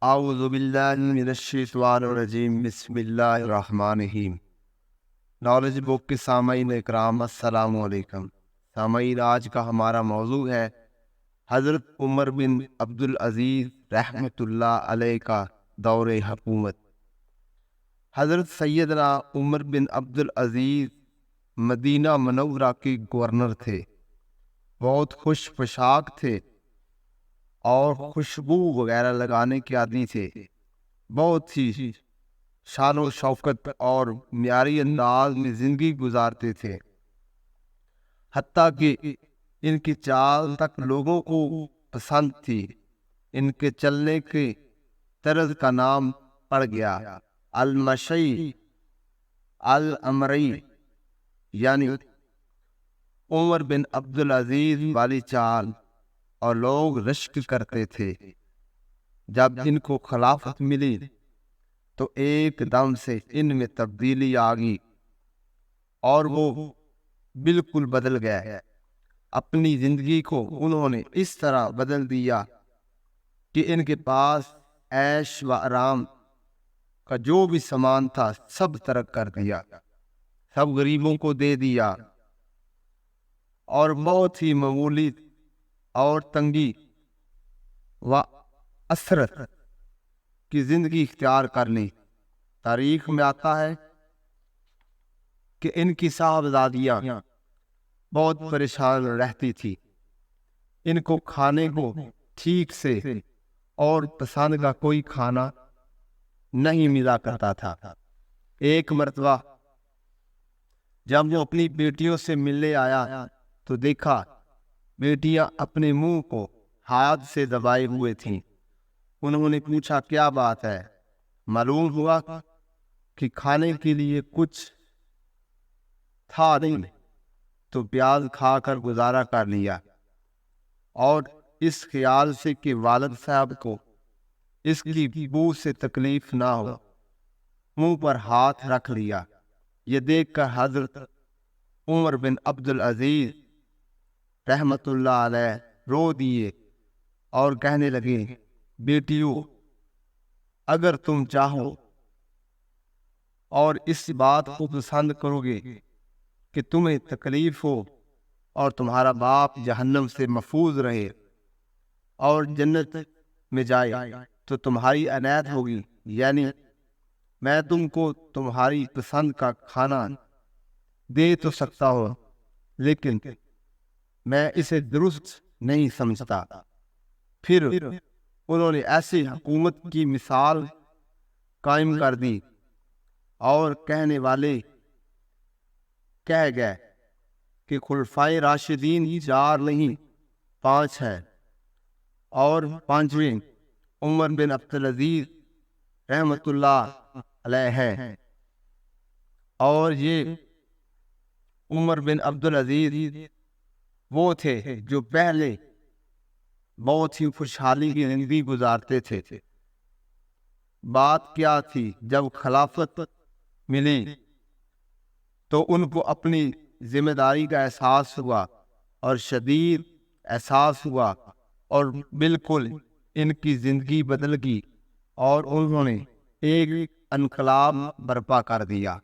اعوذ باللہ من الشیطان الرجیم، بسم اللہ الرحمن الرحیم۔ نالج بک کے سامعین اکرام، السلام علیکم۔ سامعین، آج کا ہمارا موضوع ہے حضرت عمر بن عبدالعزیز رحمۃ اللہ علیہ کا دور حکومت۔ حضرت سیدنا عمر بن عبدالعزیز مدینہ منورہ کے گورنر تھے۔ بہت خوش پوشاک تھے اور خوشبو وغیرہ لگانے کے عادی تھے۔ بہت ہی شان و شوکت اور معیاری انداز میں زندگی گزارتے تھے، حتیٰ کہ ان کی چال تک لوگوں کو پسند تھی۔ ان کے چلنے کے طرز کا نام پڑ گیا المشی الامری، یعنی عمر بن عبدالعزیز والی چال، اور لوگ رشک کرتے تھے۔ جب ان کو خلافت ملی تو ایک دم سے ان میں تبدیلی آ گئی اور وہ بالکل بدل گئے۔ اپنی زندگی کو انہوں نے اس طرح بدل دیا کہ ان کے پاس عیش و آرام کا جو بھی سامان تھا سب ترک کر دیا، سب غریبوں کو دے دیا، اور بہت ہی معمولی اور تنگی و اسرت کی زندگی اختیار کر لی۔ تاریخ میں آتا ہے کہ ان کی صاحبزادیاں بہت پریشان رہتی تھی۔ ان کو کھانے کو ٹھیک سے اور پسند کا کوئی کھانا نہیں ملا کرتا تھا۔ ایک مرتبہ جب وہ اپنی بیٹیوں سے ملنے آیا تو دیکھا بیٹیاں اپنے منہ کو ہاتھ سے دبائے ہوئے تھیں۔ انہوں نے پوچھا کیا بات ہے؟ معلوم ہوا کہ کھانے کے لیے کچھ تھا نہیں، تو پیاز کھا کر گزارا کر لیا، اور اس خیال سے کہ والد صاحب کو اس کی بو سے تکلیف نہ ہو منہ پر ہاتھ رکھ لیا۔ یہ دیکھ کر حضرت عمر بن عبدالعزیز رحمت اللہ علیہ رو دیے اور کہنے لگے، بیٹیوں، اگر تم چاہو اور اس بات کو پسند کرو گے کہ تمہیں تکلیف ہو اور تمہارا باپ جہنم سے محفوظ رہے اور جنت میں جائے، تو تمہاری عنایت ہوگی، یعنی میں تم کو تمہاری پسند کا کھانا دے تو سکتا ہوں، لیکن میں اسے درست نہیں سمجھتا۔ پھر انہوں نے ایسی حکومت کی مثال قائم کر دی اور کہنے والے کہہ گئے کہ خلفائے راشدین 4 نہیں 5 ہیں، اور 5ویں عمر بن عبدالعزیز رحمت اللہ علیہ ہیں، اور یہ عمر بن عبدالعزیز وہ تھے جو پہلے بہت ہی خوشحالی کی زندگی گزارتے تھے۔ بات کیا تھی، جب خلافت ملی تو ان کو اپنی ذمہ داری کا احساس ہوا اور شدید احساس ہوا، اور بالکل ان کی زندگی بدل گئی، اور انہوں نے ایک انقلاب برپا کر دیا۔